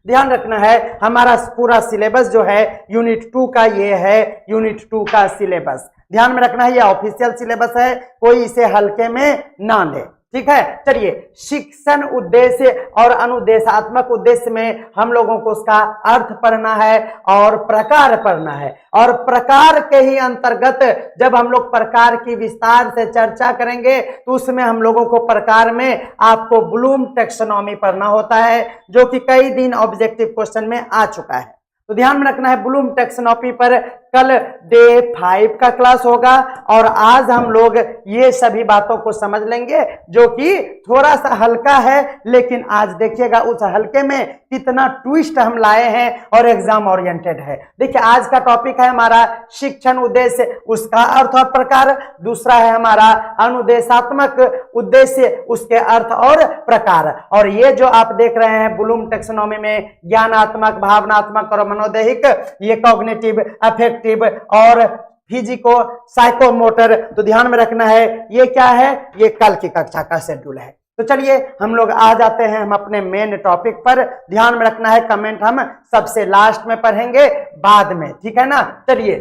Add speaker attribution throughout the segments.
Speaker 1: ध्यान रखना है हमारा पूरा सिलेबस जो है यूनिट 2 का ये है, यूनिट 2 का सिलेबस ध्यान में रखना है। ये ऑफिशियल सिलेबस है, कोई इसे हल्के में ना ले, ठीक है। चलिए, शिक्षण उद्देश्य और अनुदेशात्मक उद्देश्य में हम लोगों को उसका अर्थ पढ़ना है और प्रकार पढ़ना है, और प्रकार के ही अंतर्गत जब हम लोग प्रकार की विस्तार से चर्चा करेंगे तो उसमें हम लोगों को प्रकार में आपको ब्लूम टैक्सोनॉमी पढ़ना होता है, जो कि कई दिन ऑब्जेक्टिव क्वेश्चन में आ चुका है। तो ध्यान में रखना है ब्लूम टैक्सोनॉमी पर कल डे 5 का क्लास होगा, और आज हम लोग ये सभी बातों को समझ लेंगे जो कि थोड़ा सा हल्का है, लेकिन आज देखिएगा उस हल्के में कितना ट्विस्ट हम लाए हैं और एग्जाम ओरिएंटेड है। देखिए, आज का टॉपिक है हमारा शिक्षण उद्देश्य, उसका अर्थ और प्रकार। दूसरा है हमारा अनुदेशात्मक उद्देश्य, उसके अर्थ और प्रकार। और ये जो आप देख रहे हैं ब्लूम टैक्सोनॉमी में ज्ञानात्मक, भावनात्मक और मनोदैहिक, ये कॉग्निटिव, अफेक्टिव और फिजिको साइकोमोटर, तो ध्यान में रखना है ये क्या है, ये कल की कक्षा का शेड्यूल है। तो चलिए हम लोग आ जाते हैं हम अपने मेन टॉपिक पर। ध्यान में रखना है कमेंट हम सबसे लास्ट में पढ़ेंगे बाद में, ठीक है ना। चलिए,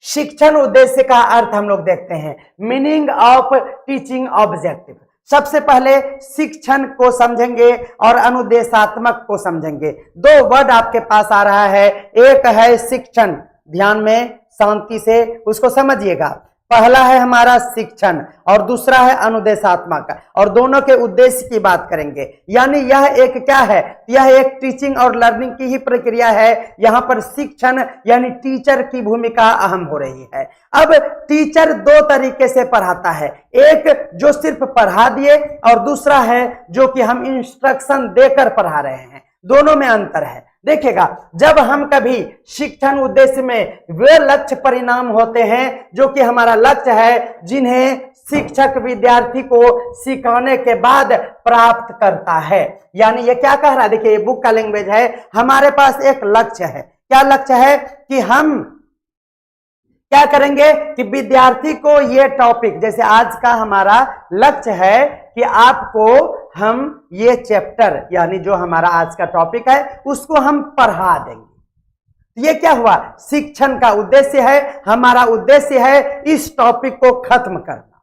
Speaker 1: शिक्षण उद्देश्य का अर्थ हम लोग देखते हैं, मीनिंग ऑफ टीचिंग ऑब्जेक्टिव। सबसे पहले शिक्षण को समझेंगे और अनुदेशात्मक को समझेंगे। दो वर्ड आपके पास आ रहा है, एक है शिक्षण, ध्यान में शांति से उसको समझिएगा। पहला है हमारा शिक्षण और दूसरा है अनुदेशात्मक, और दोनों के उद्देश्य की बात करेंगे। यानी यह एक क्या है, यह एक टीचिंग और लर्निंग की ही प्रक्रिया है। यहाँ पर शिक्षण यानी टीचर की भूमिका अहम हो रही है। अब टीचर दो तरीके से पढ़ाता है, एक जो सिर्फ पढ़ा दिए और दूसरा है जो कि हम इंस्ट्रक्शन देकर पढ़ा रहे हैं। दोनों में अंतर है। देखिएगा, जब हम कभी शिक्षण उद्देश्य में वे लक्ष्य परिणाम होते हैं जो कि हमारा लक्ष्य है, जिन्हें शिक्षक विद्यार्थी को सिखाने के बाद प्राप्त करता है। यानी ये क्या कह रहा है, देखिए ये बुक का लैंग्वेज है, हमारे पास एक लक्ष्य है। क्या लक्ष्य है कि हम क्या करेंगे कि विद्यार्थी को ये टॉपिक, जैसे आज का हमारा लक्ष्य है कि आपको हम ये चैप्टर यानी जो हमारा आज का टॉपिक है उसको हम पढ़ा देंगे। ये क्या हुआ, शिक्षण का उद्देश्य है। हमारा उद्देश्य है इस टॉपिक को खत्म करना,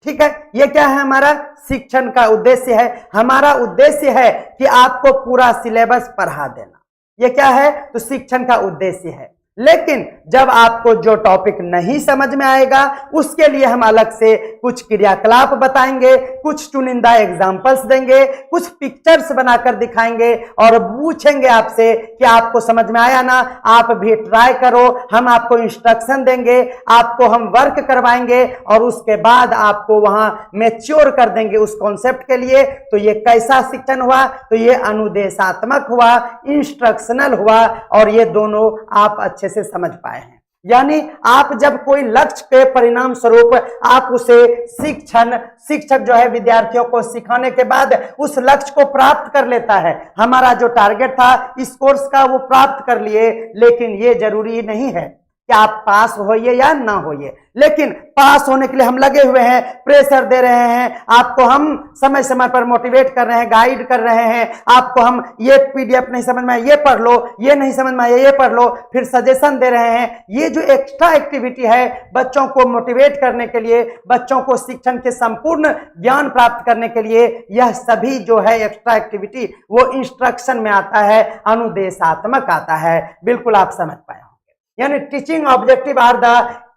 Speaker 1: ठीक है। ये क्या है, हमारा शिक्षण का उद्देश्य है। हमारा उद्देश्य है कि आपको पूरा सिलेबस पढ़ा देना। ये क्या है, तो शिक्षण का उद्देश्य है। लेकिन जब आपको जो टॉपिक नहीं समझ में आएगा उसके लिए हम अलग से कुछ क्रियाकलाप बताएंगे, कुछ चुनिंदा एग्जाम्पल्स देंगे, कुछ पिक्चर्स बनाकर दिखाएंगे और पूछेंगे आपसे कि आपको समझ में आया ना, आप भी ट्राई करो। हम आपको इंस्ट्रक्शन देंगे, आपको हम वर्क करवाएंगे और उसके बाद आपको वहां मैच्योर कर देंगे उस कॉन्सेप्ट के लिए। तो ये कैसा शिक्षण हुआ, तो ये अनुदेशात्मक हुआ, इंस्ट्रक्शनल हुआ, और ये दोनों आप अच्छे से समझ पाए हैं। यानी आप जब कोई लक्ष्य के परिणाम स्वरूप आप उसे शिक्षक जो है विद्यार्थियों को सिखाने के बाद उस लक्ष्य को प्राप्त कर लेता है। हमारा जो टारगेट था इस कोर्स का वो प्राप्त कर लिए, लेकिन ये जरूरी नहीं है कि आप पास होइए या ना होइए, लेकिन पास होने के लिए हम लगे हुए हैं, प्रेशर दे रहे हैं, आपको हम समय समय पर मोटिवेट कर रहे हैं, गाइड कर रहे हैं। आपको हम ये पीडीएफ नहीं समझ में आया ये पढ़ लो, ये नहीं समझ में आया ये पढ़ लो, फिर सजेशन दे रहे हैं। ये जो एक्स्ट्रा एक्टिविटी है बच्चों को मोटिवेट करने के लिए, बच्चों को शिक्षण के संपूर्ण ज्ञान प्राप्त करने के लिए, यह सभी जो है एक्स्ट्रा एक्टिविटी वो इंस्ट्रक्शन में आता है, अनुदेशात्मक आता है। बिल्कुल आप समझ पाए होंगे। यानी टीचिंग ऑब्जेक्टिव आर द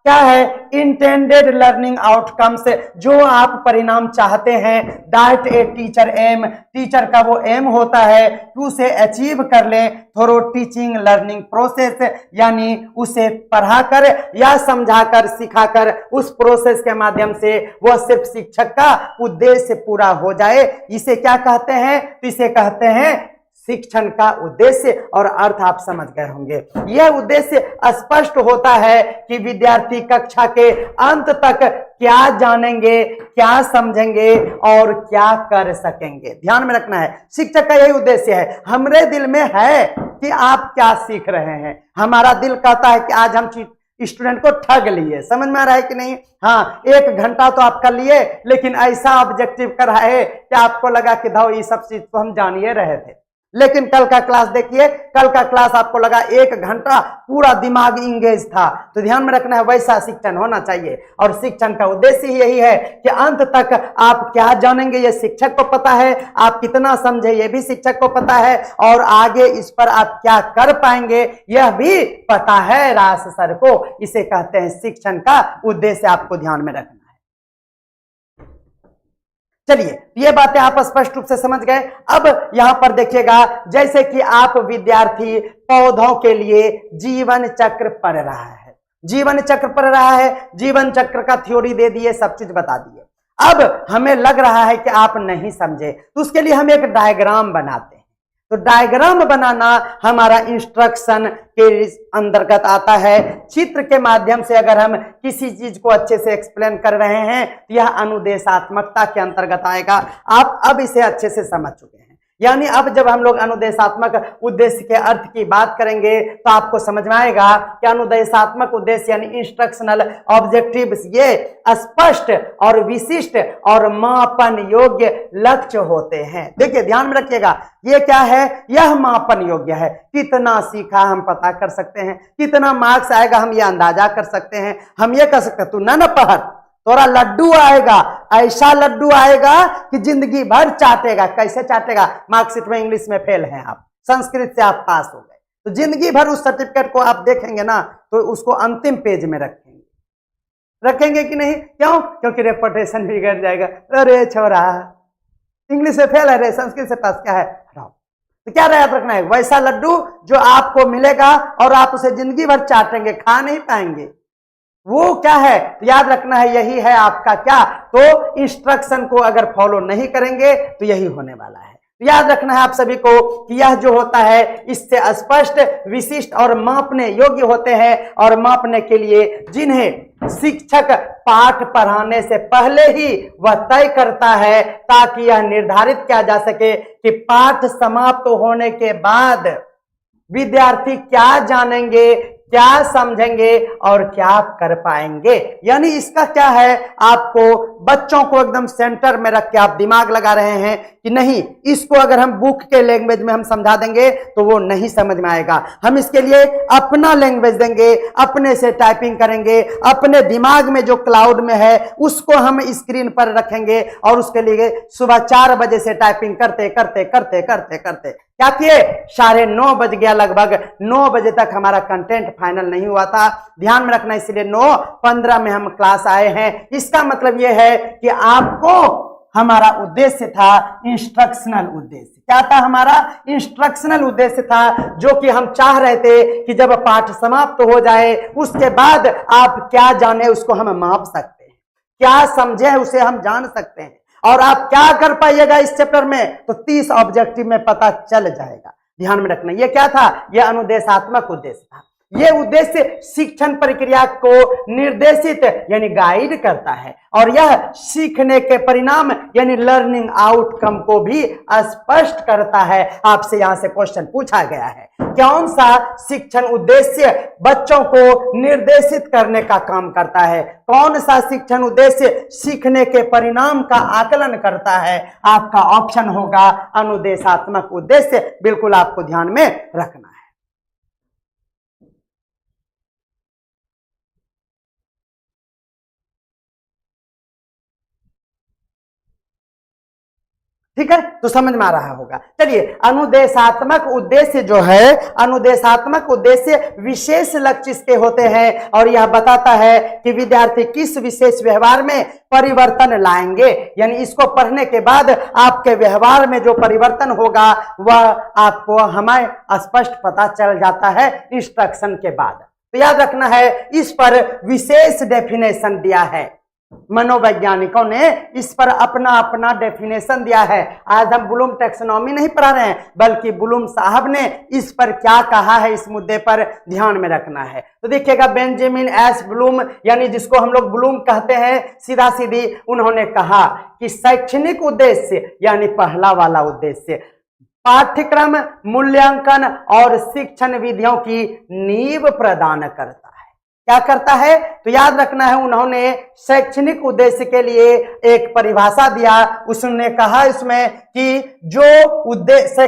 Speaker 1: क्या है, इंटेंडेड लर्निंग आउटकम्स, जो आप परिणाम चाहते हैं। That a teacher aim, teacher का वो एम होता है कि उसे अचीव कर ले थ्रू टीचिंग लर्निंग प्रोसेस, यानी उसे पढ़ाकर या समझाकर सिखाकर उस प्रोसेस के माध्यम से वह सिर्फ शिक्षक का उद्देश्य पूरा हो जाए। इसे क्या कहते हैं, तो इसे कहते हैं शिक्षण का उद्देश्य, और अर्थ आप समझ गए होंगे। यह उद्देश्य स्पष्ट होता है कि विद्यार्थी कक्षा के अंत तक क्या जानेंगे, क्या समझेंगे और क्या कर सकेंगे। ध्यान में रखना है, शिक्षक का यही उद्देश्य है। हमारे दिल में है कि आप क्या सीख रहे हैं। हमारा दिल कहता है कि आज हम स्टूडेंट को ठग लिए, समझ में आ रहा है कि नहीं। हाँ, 1 घंटा तो आप कर लिए, लेकिन ऐसा ऑब्जेक्टिव कर रहा है कि आपको लगा कि धाओ ये सब चीज तो हम जान ही रहे थे, लेकिन कल का क्लास देखिए, कल का क्लास आपको लगा 1 घंटा पूरा दिमाग इंगेज था। तो ध्यान में रखना है वैसा शिक्षण होना चाहिए। और शिक्षण का उद्देश्य ही यही है कि अंत तक आप क्या जानेंगे ये शिक्षक को पता है, आप कितना समझे ये भी शिक्षक को पता है, और आगे इस पर आप क्या कर पाएंगे यह भी पता है रास सर को। इसे कहते हैं शिक्षण का उद्देश्य, आपको ध्यान में रखना है। चलिए, ये बातें आप स्पष्ट रूप से समझ गए। अब यहां पर देखिएगा, जैसे कि आप विद्यार्थी पौधों के लिए जीवन चक्र पढ़ रहा है, जीवन चक्र पढ़ रहा है, जीवन चक्र का थ्योरी दे दिए, सब चीज बता दिए। अब हमें लग रहा है कि आप नहीं समझे, तो उसके लिए हम एक डायग्राम बनाते हैं। तो डायग्राम बनाना हमारा इंस्ट्रक्शन के अंतर्गत आता है। चित्र के माध्यम से अगर हम किसी चीज को अच्छे से एक्सप्लेन कर रहे हैं तो यह अनुदेशात्मकता के अंतर्गत आएगा। आप अब इसे अच्छे से समझ चुके हैं। यानी अब जब हम लोग अनुदेशात्मक उद्देश्य के अर्थ की बात करेंगे तो आपको समझ में आएगा कि अनुदेशात्मक उद्देश्य यानी इंस्ट्रक्शनल ऑब्जेक्टिव्स ये स्पष्ट और विशिष्ट और मापन योग्य लक्ष्य होते हैं। देखिए ध्यान में रखिएगा, ये क्या है, यह मापन योग्य है। कितना सीखा हम पता कर सकते हैं, कितना मार्क्स आएगा हम ये अंदाजा कर सकते हैं। हम ये कर सकते हैं तू ना पढ़, थोड़ा लड्डू आएगा, ऐसा लड्डू आएगा कि जिंदगी भर चाटेगा। कैसे चाटेगा, मार्कशीट में इंग्लिश में फेल हैं आप, संस्कृत से आप पास हो गए, तो जिंदगी भर उस सर्टिफिकेट को आप देखेंगे ना तो उसको अंतिम पेज में रखेंगे कि नहीं? क्यों? क्योंकि रेपुटेशन बिगड़ जाएगा। अरे छोरा इंग्लिश से फेल है रे, संस्कृत से पास, क्या है हटाओ। तो क्या याद रखना है, वैसा लड्डू जो आपको मिलेगा और आप उसे जिंदगी भर चाटेंगे, खा नहीं पाएंगे, वो क्या है? तो याद रखना है यही है आपका क्या, तो इंस्ट्रक्शन को अगर फॉलो नहीं करेंगे तो यही होने वाला है। तो याद रखना है आप सभी को कि यह जो होता है इससे स्पष्ट, विशिष्ट और मापने योग्य होते हैं, और मापने के लिए जिन्हें शिक्षक पाठ पढ़ाने से पहले ही वह तय करता है, ताकि यह निर्धारित किया जा सके कि पाठ समाप्त होने के बाद विद्यार्थी क्या जानेंगे, क्या समझेंगे और क्या कर पाएंगे। यानी इसका क्या है, आपको बच्चों को एकदम सेंटर में रख के आप दिमाग लगा रहे हैं कि नहीं, इसको अगर हम बुक के लैंग्वेज में हम समझा देंगे तो वो नहीं समझ में आएगा। हम इसके लिए अपना लैंग्वेज देंगे, अपने से टाइपिंग करेंगे, अपने दिमाग में जो क्लाउड में है उसको हम स्क्रीन पर रखेंगे, और उसके लिए सुबह 4 बजे से टाइपिंग करते करते करते करते करते क्या किए, 9:30 बज गया, लगभग 9 बजे तक हमारा कंटेंट फाइनल नहीं हुआ था। ध्यान में रखना, इसलिए 9:15 में हम क्लास आए हैं। इसका मतलब यह है कि आपको, हमारा उद्देश्य था इंस्ट्रक्शनल उद्देश्य। क्या था हमारा? इंस्ट्रक्शनल उद्देश्य था, जो कि हम चाह रहे थे कि जब पाठ समाप्त हो जाए उसके बाद आप क्या जाने उसको हम माप सकते हैं, क्या समझे उसे हम जान सकते हैं, और आप क्या कर पाइएगा इस चैप्टर में, तो 30 ऑब्जेक्टिव में पता चल जाएगा। ध्यान में रखना, ये क्या था, यह अनुदेशात्मक उद्देश्य था। यह उद्देश्य शिक्षण प्रक्रिया को निर्देशित यानी गाइड करता है, और यह सीखने के परिणाम यानी लर्निंग आउटकम को भी स्पष्ट करता है। आपसे यहां से क्वेश्चन पूछा गया है, कौन सा शिक्षण उद्देश्य बच्चों को निर्देशित करने का काम करता है, कौन सा शिक्षण उद्देश्य सीखने के परिणाम का आकलन करता है? आपका ऑप्शन होगा अनुदेशात्मक उद्देश्य। बिल्कुल आपको ध्यान में रखना है। ठीक है, तो समझ में आ रहा होगा। चलिए, अनुदेशात्मक उद्देश्य जो है, अनुदेशात्मक उद्देश्य विशेष लक्ष्य के होते हैं, और यह बताता है कि विद्यार्थी किस विशेष व्यवहार में परिवर्तन लाएंगे। यानी इसको पढ़ने के बाद आपके व्यवहार में जो परिवर्तन होगा वह आपको हमें स्पष्ट पता चल जाता है इंस्ट्रक्शन के बाद। तो याद रखना है, इस पर विशेष डेफिनेशन दिया है, मनोवैज्ञानिकों ने इस पर अपना अपना डेफिनेशन दिया है। आज हम ब्लूम टैक्सोनॉमी नहीं पढ़ा रहे हैं, बल्कि ब्लूम साहब ने इस पर क्या कहा है इस मुद्दे पर ध्यान में रखना है। तो देखिएगा, बेंजामिन एस ब्लूम यानी जिसको हम लोग ब्लूम कहते हैं सीधा सीधी, उन्होंने कहा कि शैक्षणिक उद्देश्य यानी पहला वाला उद्देश्य पाठ्यक्रम, मूल्यांकन और शिक्षण विधियों की नींव प्रदान करता है। क्या करता है? तो याद रखना है, उन्होंने शैक्षणिक उद्देश्य के लिए एक परिभाषा दिया। उसने कहा इसमें कि जो उद्देश्य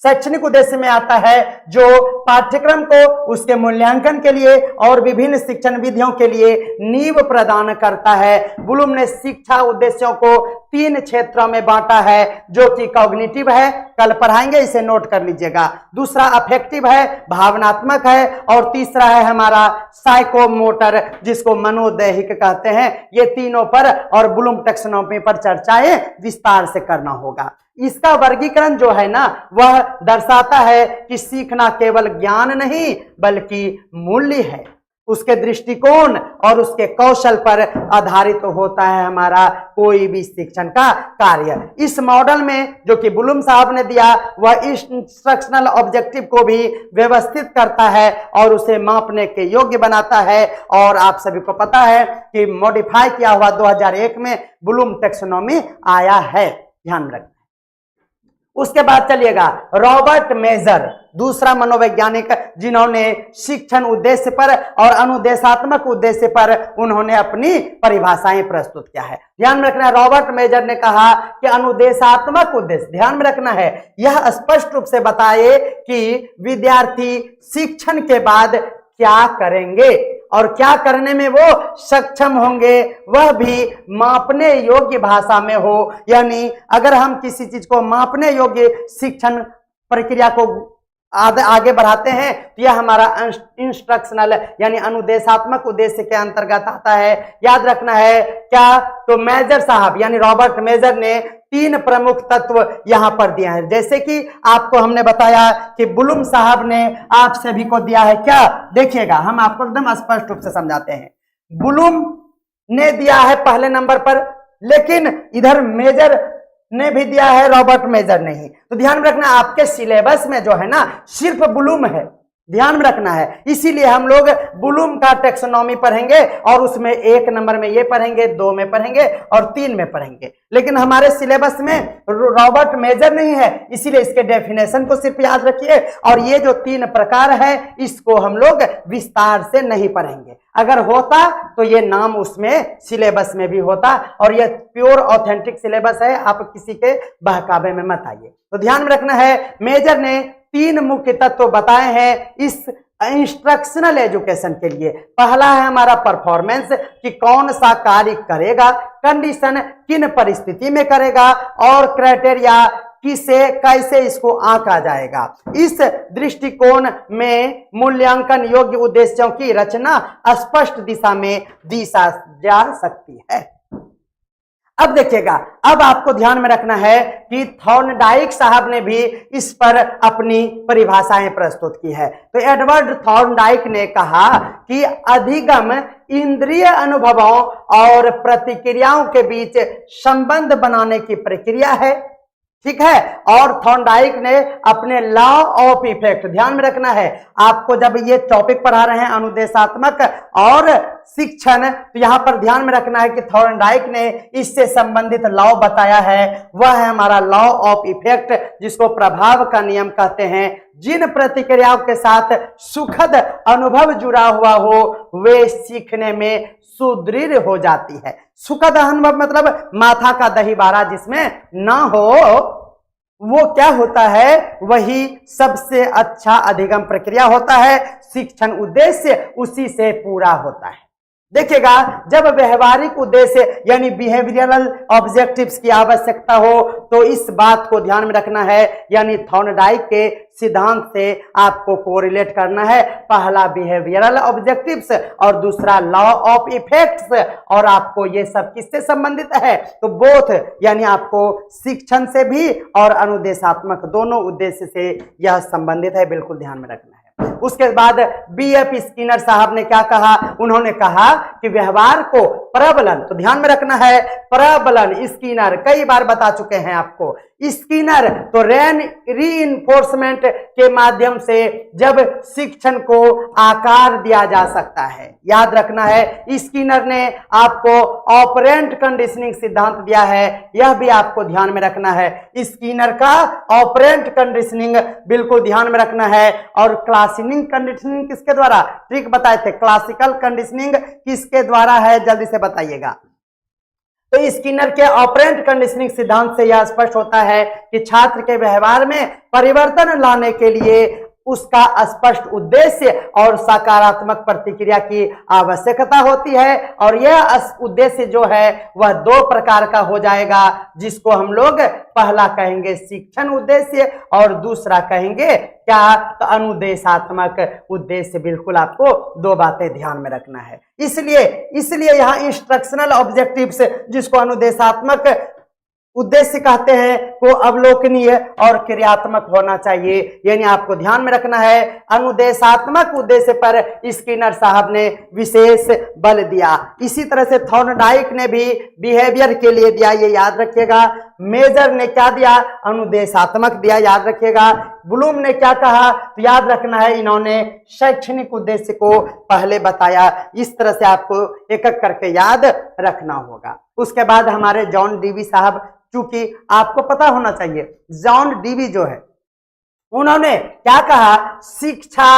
Speaker 1: शैक्षणिक उद्देश्य में आता है जो पाठ्यक्रम को उसके मूल्यांकन के लिए और विभिन्न शिक्षण विधियों के लिए नींव प्रदान करता है। ब्लूम ने शिक्षा उद्देश्यों को 3 क्षेत्रों में बांटा है, जो कि कॉग्निटिव है, कल पढ़ाएंगे, इसे नोट कर लीजिएगा। दूसरा अफेक्टिव है, भावनात्मक है, और तीसरा है हमारा साइकोमोटर, जिसको मनोदैहिक कहते हैं। ये तीनों पर और ब्लूम टैक्सोनॉमी पर चर्चाएं विस्तार से करना होगा। इसका वर्गीकरण जो है ना, वह दर्शाता है कि सीखना केवल ज्ञान नहीं बल्कि मूल्य है। उसके दृष्टिकोण और उसके कौशल पर आधारित होता है हमारा कोई भी शिक्षण का कार्य। इस मॉडल में जो कि ब्लूम साहब ने दिया, वह इंस्ट्रक्शनल ऑब्जेक्टिव को भी व्यवस्थित करता है और उसे मापने के योग्य बनाता है। और आप सभी को पता है कि मॉडिफाई किया हुआ 2001 में ब्लूम टैक्सोनॉमी आया है, ध्यान में रखना। उसके बाद चलिएगा रॉबर्ट मेजर, दूसरा मनोवैज्ञानिक जिन्होंने शिक्षण उद्देश्य पर और अनुदेशात्मक उद्देश्य पर उन्होंने अपनी परिभाषाएं प्रस्तुत किया है। ध्यान में रखना है, रॉबर्ट मेजर ने कहा कि अनुदेशात्मक उद्देश्य, ध्यान में रखना है, यह स्पष्ट रूप से बताए कि विद्यार्थी शिक्षण के बाद क्या करेंगे और क्या करने में वो सक्षम होंगे, वह भी मापने योग्य भाषा में हो। यानी अगर हम किसी चीज को मापने योग्य शिक्षण प्रक्रिया को आगे बढ़ाते हैं तो यह हमारा इंस्ट्रक्शनल यानी अनुदेशात्मक उद्देश्य के अंतर्गत आता है। याद रखना है क्या, तो मेजर साहब यानी रॉबर्ट मेजर ने 3 प्रमुख तत्व यहां पर दिए हैं। जैसे कि आपको हमने बताया कि ब्लूम साहब ने आप सभी को दिया है क्या, देखिएगा हम आपको एकदम स्पष्ट रूप से समझाते हैं। ब्लूम ने दिया है पहले नंबर पर, लेकिन इधर मेजर ने भी दिया है, रॉबर्ट मेजर नहीं। तो ध्यान में रखना, आपके सिलेबस में जो है ना सिर्फ ब्लूम है, ध्यान में रखना है। इसीलिए हम लोग ब्लूम का टैक्सोनॉमी पढ़ेंगे और उसमें 1 नंबर में ये पढ़ेंगे, 2 में पढ़ेंगे और 3 में पढ़ेंगे। लेकिन हमारे सिलेबस में रॉबर्ट मेजर नहीं है, इसीलिए इसके डेफिनेशन को सिर्फ याद रखिए। और ये जो 3 प्रकार है इसको हम लोग विस्तार से नहीं पढ़ेंगे। अगर होता तो ये नाम उसमें सिलेबस में भी होता, और ये प्योर ऑथेंटिक सिलेबस है, आप किसी के बहकावे में मत आइए। तो ध्यान में रखना है, मेजर ने 3 मुख्य तत्व बताए हैं इस इंस्ट्रक्शनल एजुकेशन के लिए। पहला है हमारा परफॉर्मेंस, कि कौन सा कार्य करेगा, कंडीशन किन परिस्थिति में करेगा, और क्राइटेरिया किसे कैसे इसको आंका जाएगा। इस दृष्टिकोण में मूल्यांकन योग्य उद्देश्यों की रचना स्पष्ट दिशा में दी जा सकती है। अब देखिएगा, अब आपको ध्यान में रखना है कि थॉर्नडाइक साहब ने भी इस पर अपनी परिभाषाएं प्रस्तुत की है। तो एडवर्ड थॉर्नडाइक ने कहा कि अधिगम इंद्रिय अनुभवों और प्रतिक्रियाओं के बीच संबंध बनाने की प्रक्रिया है, ठीक है। और थॉर्नडाइक ने अपने लॉ ऑफ इफेक्ट, ध्यान में रखना है, आपको जब ये टॉपिक पढ़ा रहे हैं अनुदेशात्मक और शिक्षण, तो यहां पर ध्यान में रखना है कि थॉर्नडाइक ने इससे संबंधित लॉ बताया है, वह है हमारा लॉ ऑफ इफेक्ट, जिसको प्रभाव का नियम कहते हैं। जिन प्रतिक्रियाओं के साथ सुखद अनुभव जुड़ा हुआ हो वे सीखने में सुदृढ़ हो जाती है। सुखद अनुभव मतलब माथा का दही बारा जिसमें ना हो, वो क्या होता है, वही सबसे अच्छा अधिगम प्रक्रिया होता है। शिक्षण उद्देश्य उसी से पूरा होता है। देखिएगा, जब व्यवहारिक उद्देश्य यानी बिहेवियरल ऑब्जेक्टिव्स की आवश्यकता हो तो इस बात को ध्यान में रखना है, यानी थॉर्नडाइक के सिद्धांत से आपको कोरिलेट करना है। पहला बिहेवियरल ऑब्जेक्टिव्स और दूसरा लॉ ऑफ इफेक्ट्स, और आपको ये सब किससे संबंधित है, तो बोथ यानी आपको शिक्षण से भी और अनुदेशात्मक दोनों उद्देश्य से यह संबंधित है, बिल्कुल ध्यान में रखना है। उसके बाद बीएफ स्किनर साहब ने क्या कहा, उन्होंने कहा कि व्यवहार को प्रबलन, तो ध्यान में रखना है प्रबलन, स्किनर कई बार बता चुके हैं आपको। स्किनर तो रीइंफोर्समेंट के माध्यम से जब शिक्षण को आकार दिया जा सकता है, याद रखना है। स्किनर ने आपको ऑपरेंट कंडीशनिंग सिद्धांत दिया है, यह भी आपको ध्यान में रखना है। स्किनर का ऑपरेंट कंडीशनिंग बिल्कुल ध्यान में रखना है। और क्लासिकल कंडीशनिंग किसके द्वारा, ट्रिक बताए थे, क्लासिकल कंडीशनिंग किसके द्वारा है, जल्दी से बताइएगा। तो स्किनर के ऑपरेंट कंडीशनिंग सिद्धांत से यह स्पष्ट होता है कि छात्र के व्यवहार में परिवर्तन लाने के लिए उसका स्पष्ट उद्देश्य और सकारात्मक प्रतिक्रिया की आवश्यकता होती है। और यह उद्देश्य जो है वह दो प्रकार का हो जाएगा, जिसको हम लोग पहला कहेंगे शिक्षण उद्देश्य और दूसरा कहेंगे क्या, तो अनुदेशात्मक उद्देश्य। बिल्कुल आपको दो बातें ध्यान में रखना है। इसलिए यहाँ इंस्ट्रक्शनल ऑब्जेक्टिव्स, जिसको अनुदेशात्मक उद्देश्य कहते हैं, को अवलोकनीय और क्रियात्मक होना चाहिए। यानी आपको ध्यान में रखना है, अनुदेशात्मक उद्देश्य पर स्किनर साहब ने विशेष बल दिया। इसी तरह से थॉर्नडाइक ने भी बिहेवियर के लिए दिया, ये याद रखिएगा। मेजर ने क्या दिया, अनुदेशात्मक दिया, याद रखिएगा। ब्लूम ने क्या कहा, तो याद रखना है, इन्होंने शैक्षणिक उद्देश्य को पहले बताया। इस तरह से आपको एक एक करके याद रखना होगा। उसके बाद हमारे जॉन डीवी साहब, चूंकि आपको पता होना चाहिए, जॉन डीवी जो है उन्होंने क्या कहा, शिक्षा,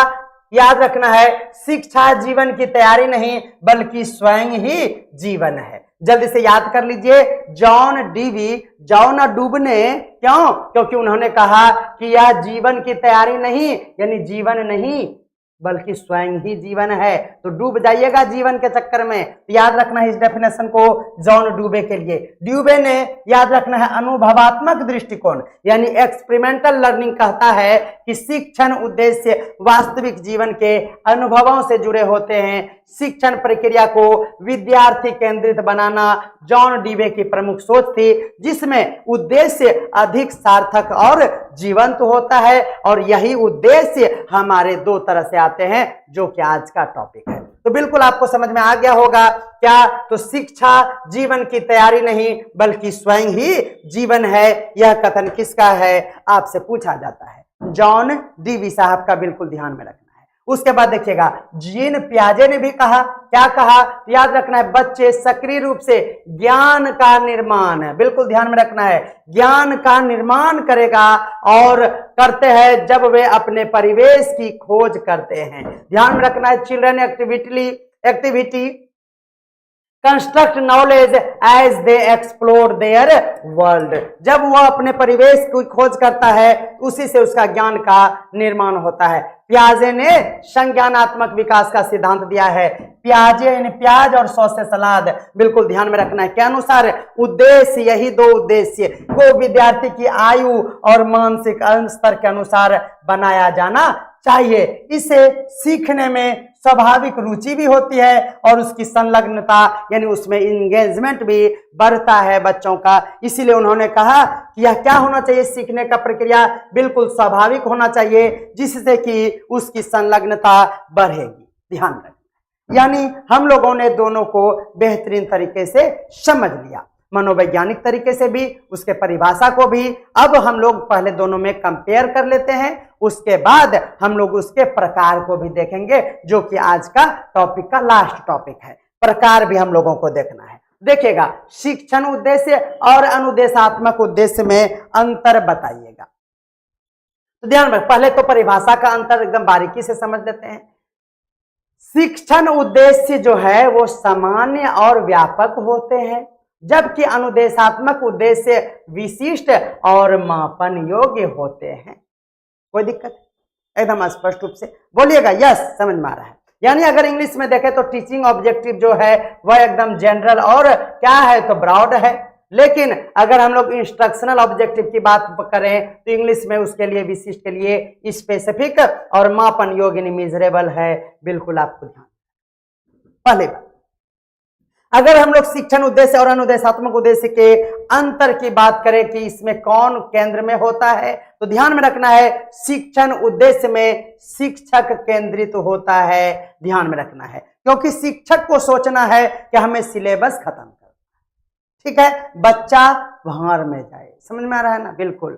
Speaker 1: याद रखना है, शिक्षा जीवन की तैयारी नहीं बल्कि स्वयं ही जीवन है। जल्दी से याद कर लीजिए, जॉन डीवी, जॉन डूबने, क्यों, क्योंकि उन्होंने कहा कि यह जीवन की तैयारी नहीं, यानी जीवन नहीं बल्कि स्वयं ही जीवन है। तो डूब जाइएगा जीवन के चक्कर में। याद रखना है इस डेफिनेशन को जॉन डूबे के लिए। ड्यूबे ने याद रखना है अनुभवात्मक दृष्टिकोण, यानी एक्सपेरिमेंटल लर्निंग कहता है कि शिक्षण उद्देश्य वास्तविक जीवन के अनुभवों से जुड़े होते हैं। शिक्षण प्रक्रिया को विद्यार्थी केंद्रित बनाना जॉन डीवे की प्रमुख सोच थी, जिसमें उद्देश्य अधिक सार्थक और जीवंत होता है। और यही उद्देश्य हमारे दो तरह से आते हैं, जो कि आज का टॉपिक है। तो बिल्कुल आपको समझ में आ गया होगा क्या, तो शिक्षा जीवन की तैयारी नहीं बल्कि स्वयं ही जीवन है। यह कथन किसका है, आपसे पूछा जाता है, जॉन डीवी साहब का। बिल्कुल ध्यान में रखना है। उसके बाद देखिएगा, जीन पियाजे ने भी कहा, क्या कहा, याद रखना है, बच्चे सक्रिय रूप से ज्ञान का निर्माण, बिल्कुल ध्यान में रखना है, ज्ञान का निर्माण करेगा और करते हैं जब वे अपने परिवेश की खोज करते हैं। ध्यान में रखना है, children activity construct knowledge as they explore their world. जब वह अपने परिवेश की खोज करता है उसी से उसका ज्ञान का निर्माण होता है। पियाजे ने संज्ञानात्मक विकास का सिद्धांत दिया है। पियाजे ने प्याज और सॉस से सलाद, बिल्कुल ध्यान में रखना है, के अनुसार उद्देश्य, यही दो उद्देश्य को विद्यार्थी की आयु और मानसिक स्तर के अनुसार बनाया जाना चाहिए। इसे सीखने में स्वाभाविक रुचि भी होती है और उसकी संलग्नता, यानी उसमें इंगेजमेंट भी बढ़ता है बच्चों का। इसीलिए उन्होंने कहा कि यह क्या होना चाहिए, सीखने का प्रक्रिया बिल्कुल स्वाभाविक होना चाहिए, जिससे कि उसकी संलग्नता बढ़ेगी। ध्यान रखें, यानी हम लोगों ने दोनों को बेहतरीन तरीके से समझ लिया, मनोवैज्ञानिक तरीके से भी, उसके परिभाषा को भी। अब हम लोग पहले दोनों में कंपेयर कर लेते हैं, उसके बाद हम लोग उसके प्रकार को भी देखेंगे, जो कि आज का टॉपिक का लास्ट टॉपिक है। प्रकार भी हम लोगों को देखना है। देखिएगा, शिक्षण उद्देश्य और अनुदेशात्मक उद्देश्य में अंतर बताइएगा। तो ध्यान रख, पहले तो परिभाषा का अंतर एकदम बारीकी से समझ लेते हैं। शिक्षण उद्देश्य जो है वो सामान्य और व्यापक होते हैं, जबकि अनुदेशात्मक उद्देश्य विशिष्ट और मापन योग्य होते हैं। कोई दिक्कत, एकदम स्पष्ट रूप से बोलिएगा, यस, समझ में आ रहा है। यानी अगर इंग्लिश में देखें तो टीचिंग ऑब्जेक्टिव जो है वह एकदम जनरल और क्या है, तो ब्रॉड है। लेकिन अगर हम लोग इंस्ट्रक्शनल ऑब्जेक्टिव की बात करें तो इंग्लिश में उसके लिए, विशिष्ट के लिए स्पेसिफिक और मापन योग्य, मेजरेबल है। बिल्कुल आपको ध्यान। पहले बात, अगर हम लोग शिक्षण उद्देश्य और अनुदेशात्मक उद्देश्य के अंतर की बात करें कि इसमें कौन केंद्र में होता है, तो ध्यान में रखना है, शिक्षण उद्देश्य में शिक्षक केंद्रित होता है। ध्यान में रखना है, क्योंकि शिक्षक को सोचना है कि हमें सिलेबस खत्म करना, ठीक है, बच्चा भार में जाए। समझ में आ रहा है ना, बिल्कुल।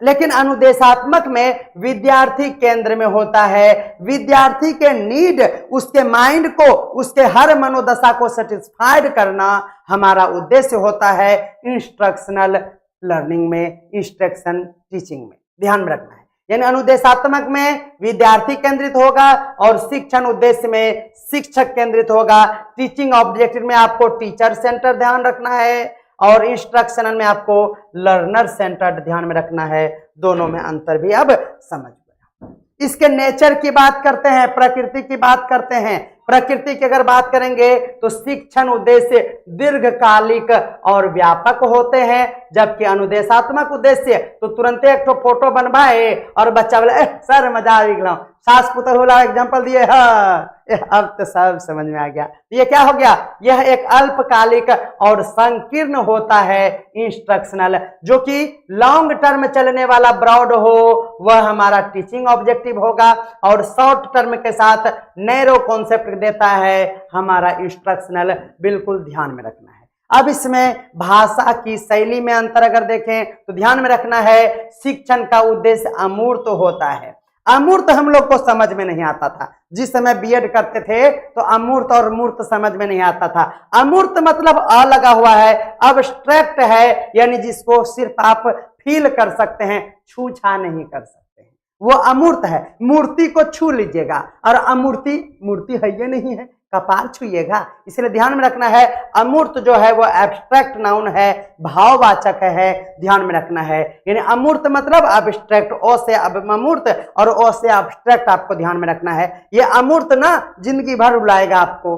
Speaker 1: लेकिन अनुदेशात्मक में विद्यार्थी केंद्र में होता है। विद्यार्थी के नीड, उसके माइंड को, उसके हर मनोदशा को सेटिस्फाइड करना हमारा उद्देश्य होता है इंस्ट्रक्शनल लर्निंग में, इंस्ट्रक्शन टीचिंग में। ध्यान में रखना है, यानी अनुदेशात्मक में विद्यार्थी केंद्रित होगा और शिक्षण उद्देश्य में शिक्षक केंद्रित होगा। टीचिंग ऑब्जेक्टिव में आपको टीचर सेंटर ध्यान रखना है और इंस्ट्रक्शनल में आपको लर्नर सेंटर्ड ध्यान में रखना है। दोनों में अंतर भी अब समझ गया। इसके नेचर की बात करते हैं, प्रकृति की बात करते हैं। प्रकृति की अगर बात करेंगे तो शिक्षण उद्देश्य दीर्घकालिक और व्यापक होते हैं, जबकि अनुदेशात्मक उद्देश्य तो तुरंत एक तो फोटो बनवाए और बच्चा बोले सर मजा आ गया, सास पुत्र होला एग्जांपल दिए, हाँ अब तो सब समझ में आ गया। ये क्या हो गया, यह एक अल्पकालिक और संकीर्ण होता है इंस्ट्रक्शनल, जो कि लॉन्ग टर्म चलने वाला ब्रॉड हो वह हमारा टीचिंग ऑब्जेक्टिव होगा और शॉर्ट टर्म के साथ नैरो कॉन्सेप्ट देता है हमारा इंस्ट्रक्शनल। बिल्कुल ध्यान में रखना है। अब इसमें भाषा की शैली में अंतर अगर देखें तो ध्यान में रखना है, शिक्षण का उद्देश्य अमूर्त होता है। अमूर्त हम लोग को समझ में नहीं आता था, जिस समय बीएड करते थे तो अमूर्त और मूर्त समझ में नहीं आता था। अमूर्त मतलब अ लगा हुआ है, अब्स्ट्रैक्ट है, यानी जिसको सिर्फ आप फील कर सकते हैं, छू छा नहीं कर सकते हैं, वो अमूर्त है। मूर्ति को छू लीजिएगा और अमूर्ति मूर्ति है ये नहीं है, कपार छुइएगा। इसलिए ध्यान में रखना है, अमूर्त जो है वो एब्स्ट्रैक्ट नाउन है, भाववाचक है, ध्यान में रखना है। यानी अमूर्त मतलब एब्स्ट्रैक्ट, ओ से अमूर्त और ओ से एब्स्ट्रैक्ट आपको ध्यान में रखना है। ये अमूर्त ना जिंदगी भर रुलाएगा आपको,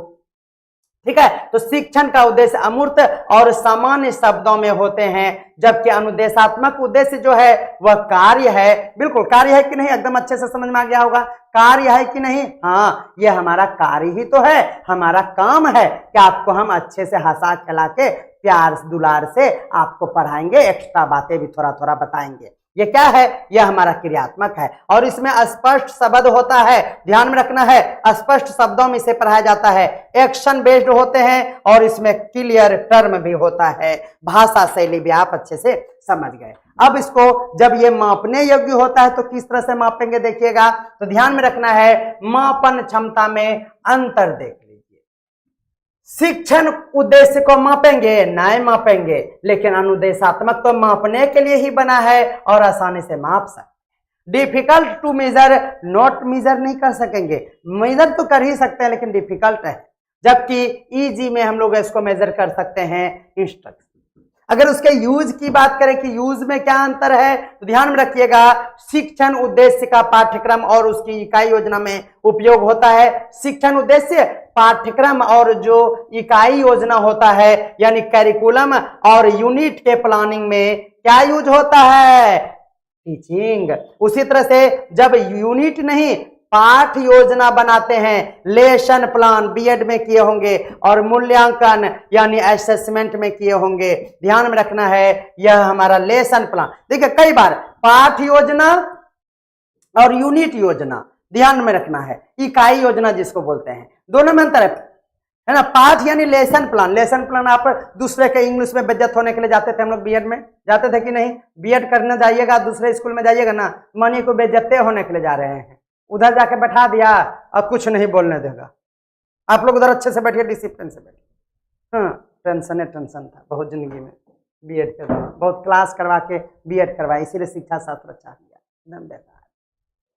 Speaker 1: ठीक है। तो शिक्षण का उद्देश्य अमूर्त और सामान्य शब्दों में होते हैं, जबकि अनुदेशात्मक उद्देश्य जो है वह कार्य है। बिल्कुल कार्य है कि नहीं, एकदम अच्छे से समझ में आ गया होगा, कार्य है कि नहीं। हाँ, ये हमारा कार्य ही तो है, हमारा काम है कि आपको हम अच्छे से हंसा खिला के प्यार दुलार से आपको पढ़ाएंगे, एक्स्ट्रा बातें भी थोड़ा थोड़ा बताएंगे। ये क्या है, यह हमारा क्रियात्मक है और इसमें स्पष्ट शब्द होता है, ध्यान में रखना है। स्पष्ट शब्दों में इसे पढ़ाया जाता है, एक्शन बेस्ड होते हैं और इसमें क्लियर टर्म भी होता है। भाषा शैली भी आप अच्छे से समझ गए। अब इसको जब ये मापने योग्य होता है तो किस तरह से मापेंगे देखिएगा, तो ध्यान में रखना है, मापन क्षमता में अंतर देख लीजिए। शिक्षण उद्देश्य को मापेंगे नहीं मापेंगे, लेकिन अनुदेशात्मक तो मापने के लिए ही बना है और आसानी से माप सकते। Difficult to measure, not measure नहीं कर सकेंगे, मेजर तो कर ही सकते हैं लेकिन डिफिकल्ट है, जबकि इजी में हम लोग इसको मेजर कर सकते हैं इंस्ट्रक्शन। अगर उसके यूज की बात करें कि यूज में क्या अंतर है, तो ध्यान में रखिएगा, शिक्षण उद्देश्य का पाठ्यक्रम और उसकी इकाई योजना में उपयोग होता है। शिक्षण उद्देश्य पाठ्यक्रम और जो इकाई योजना होता है यानी कैरिकुलम और यूनिट के प्लानिंग में क्या यूज होता है, टीचिंग। उसी तरह से जब यूनिट नहीं पाठ योजना बनाते हैं, लेसन प्लान बीएड में किए होंगे और मूल्यांकन यानी असेसमेंट में किए होंगे, ध्यान में रखना है यह हमारा लेसन प्लान। देखिए कई बार पाठ योजना और यूनिट योजना ध्यान में रखना है, इकाई योजना जिसको बोलते हैं, दोनों में अंतर है ना। पाठ यानी लेसन प्लान, लेसन प्लान आप दूसरे के इंग्लिश में बेइज्जत होने के लिए जाते थे, हम लोग बीएड में जाते थे कि नहीं, बीएड करने जाइएगा दूसरे स्कूल में जाइएगा ना, मानिए को बेइज्जते होने के लिए जा रहे हैं, उधर जाके बैठा दिया और कुछ नहीं बोलने देगा। आप लोग उधर अच्छे से बैठिए, डिसिप्लिन से बैठिए। हाँ, टेंशन था बहुत जिंदगी में, बीएड के दौरान बहुत क्लास करवा के बीएड करवाया, इसीलिए शिक्षा शास्त्र अच्छा किया, एकदम बेकार,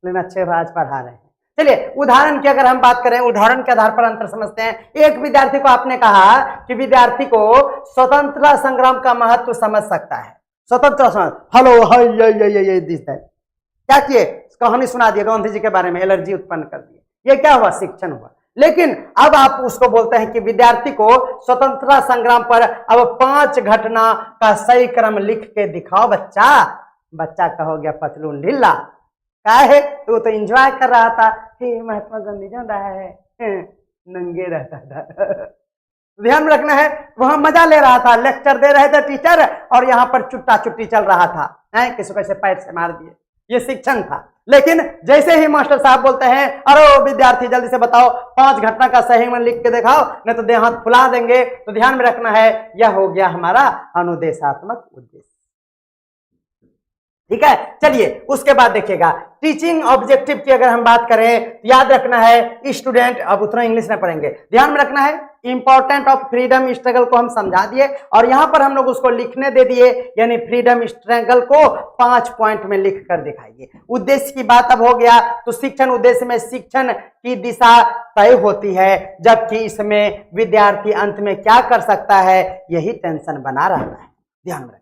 Speaker 1: लेकिन अच्छे आज पढ़ा रहे हैं। चलिए उदाहरण की अगर हम बात करें, उदाहरण के आधार पर अंतर समझते हैं। एक विद्यार्थी को आपने कहा कि विद्यार्थी को स्वतंत्रता संग्राम का महत्व समझ सकता है, स्वतंत्रता संग्राम, हेलो ये दिस दैट, क्या किए, कहानी सुना दिए गांधी जी के बारे में, एलर्जी उत्पन्न कर दिए, ये क्या हुआ, शिक्षण हुआ। लेकिन अब आप उसको बोलते हैं कि विद्यार्थी को स्वतंत्रता संग्राम पर अब 5 घटना का सही क्रम लिख के दिखाओ बच्चा। बच्चा का हो गया पतलून ढीला, क्या है, तो एंजॉय कर रहा था, हे महात्मा गांधी जा रहा है, नंगे रहता था। ध्यान में रखना है, वहां मजा ले रहा था, लेक्चर दे रहे थे टीचर और यहाँ पर चुट्टा चुट्टी चल रहा था, किसी कैसे पैर से मार दिए, ये शिक्षण था। लेकिन जैसे ही मास्टर साहब बोलते हैं अरे विद्यार्थी जल्दी से बताओ 5 घटना का सही में लिख के दिखाओ नहीं तो देह हाथ फुला देंगे, तो ध्यान में रखना है यह हो गया हमारा अनुदेशात्मक उद्देश्य। ठीक है। चलिए उसके बाद देखिएगा टीचिंग ऑब्जेक्टिव की अगर हम बात करें तो याद रखना है स्टूडेंट, अब उतना इंग्लिश में पढ़ेंगे, ध्यान में रखना है इंपॉर्टेंट ऑफ फ्रीडम स्ट्रगल को हम समझा दिए और यहां पर हम लोग उसको लिखने दे दिए, यानी फ्रीडम स्ट्रगल को 5 पॉइंट में लिख कर दिखाइए। उद्देश्य की बात अब हो गया, तो शिक्षण उद्देश्य में शिक्षण की दिशा तय होती है, जबकि इसमें विद्यार्थी अंत में क्या कर सकता है यही टेंशन बना रहता है, ध्यान में।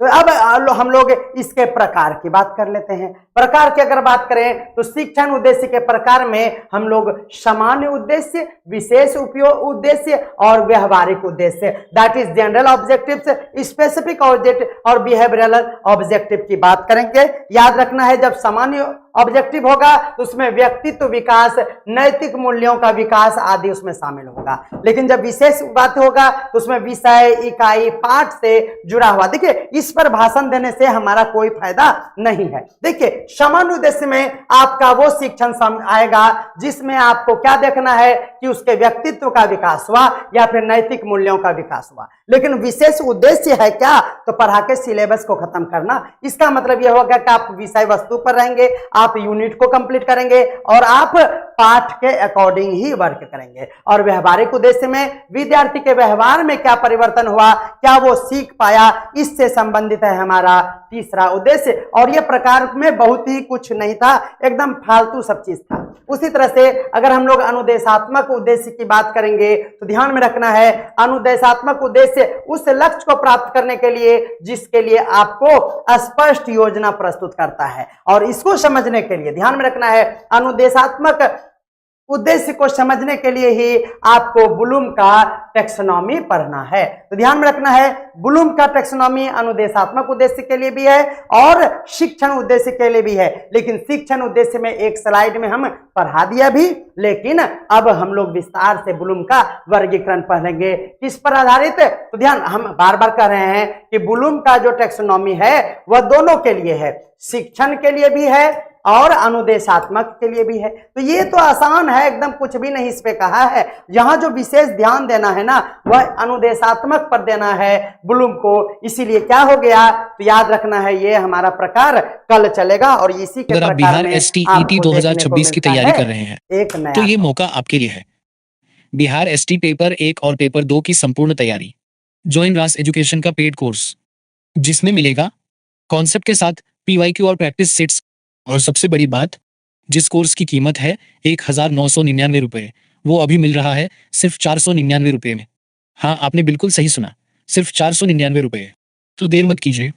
Speaker 1: तो अब हम लोग इसके प्रकार की बात कर लेते हैं। प्रकार की अगर बात करें तो शिक्षण उद्देश्य के प्रकार में हम लोग सामान्य उद्देश्य, विशेष उपयोग उद्देश्य और व्यवहारिक उद्देश्य, that is general objectives, specific objective और बिहेवियरल ऑब्जेक्टिव की बात करेंगे। याद रखना है जब सामान्य ऑब्जेक्टिव होगा तो उसमें व्यक्तित्व विकास, नैतिक मूल्यों का विकास आदि उसमें शामिल होगा, लेकिन जब विशेष बात होगा तो उसमें विषय, इकाई, पाठ से जुड़ा हुआ। देखिए इस पर भाषण देने से हमारा कोई फायदा नहीं है। देखिए सामान्य उद्देश्य में आपका वो शिक्षण आएगा जिसमें आपको क्या देखना है कि उसके व्यक्तित्व का विकास हुआ या फिर नैतिक मूल्यों का विकास हुआ, लेकिन विशेष उद्देश्य है क्या, तो पढ़ा के सिलेबस को खत्म करना। इसका मतलब यह होगा कि आप विषय वस्तु पर रहेंगे, आप यूनिट को कंप्लीट करेंगे और आप पाठ के अकॉर्डिंग ही वर्क करेंगे। और व्यवहारिक उद्देश्य में विद्यार्थी के व्यवहार में क्या परिवर्तन हुआ, क्या वो सीख पाया, इससे संबंधित है हमारा तीसरा उद्देश्य। और यह प्रकार में बहुत ही कुछ नहीं था, एकदम फालतू सब चीज था। उसी तरह से अगर हम लोग अनुदेशात्मक उद्देश्य की बात करेंगे तो ध्यान में रखना है अनुदेशात्मक उद्देश्य उस लक्ष्य को प्राप्त करने के लिए जिसके लिए आपको स्पष्ट योजना प्रस्तुत करता है, और इसको समझने के लिए ध्यान में रखना है अनुदेशात्मक उद्देश्य को समझने के लिए ही आपको ब्लूम का टैक्सोनॉमी पढ़ना है। तो ध्यान में रखना है ब्लूम का टैक्सोनॉमी अनुदेशात्मक उद्देश्य के लिए भी है और शिक्षण उद्देश्य के लिए भी है, लेकिन शिक्षण उद्देश्य में एक स्लाइड में हम पढ़ा दिया भी, लेकिन अब हम लोग विस्तार से ब्लूम का वर्गीकरण पढ़ेंगे। किस पर आधारित, तो ध्यान हम बार बार कह रहे हैं कि ब्लूम का जो टैक्सोनॉमी है वह दोनों के लिए है, शिक्षण के लिए भी है और अनुदेशात्मक के लिए भी है। तो ये तो आसान है, एकदम कुछ भी नहीं इस पे कहा है। यहां जो विशेष ध्यान देना है ना वह अनुदेशात्मक पर देना है ब्लूम को, इसीलिए क्या हो गया तो याद रखना है ये हमारा प्रकार कल चलेगा और इसी के प्रकार
Speaker 2: बिहार STET 2026 की तैयारी कर रहे हैं
Speaker 1: एक नया
Speaker 2: तो ये मौका आपके लिए है। बिहार ST पेपर 1 और पेपर 2 की संपूर्ण तैयारी, ज्वाइन रास एजुकेशन का पेड कोर्स जिसमें मिलेगा कॉन्सेप्ट के साथ PYQ और प्रैक्टिस सेट्स, और सबसे बड़ी बात जिस कोर्स की कीमत है 1999 रुपए, वो अभी मिल रहा है सिर्फ 499 रुपए में। हाँ आपने बिल्कुल सही सुना, सिर्फ 499 रुपए। तो देर मत कीजिए,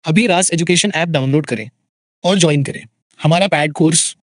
Speaker 2: अभी रास एजुकेशन ऐप डाउनलोड करें और ज्वाइन करें हमारा पैड कोर्स।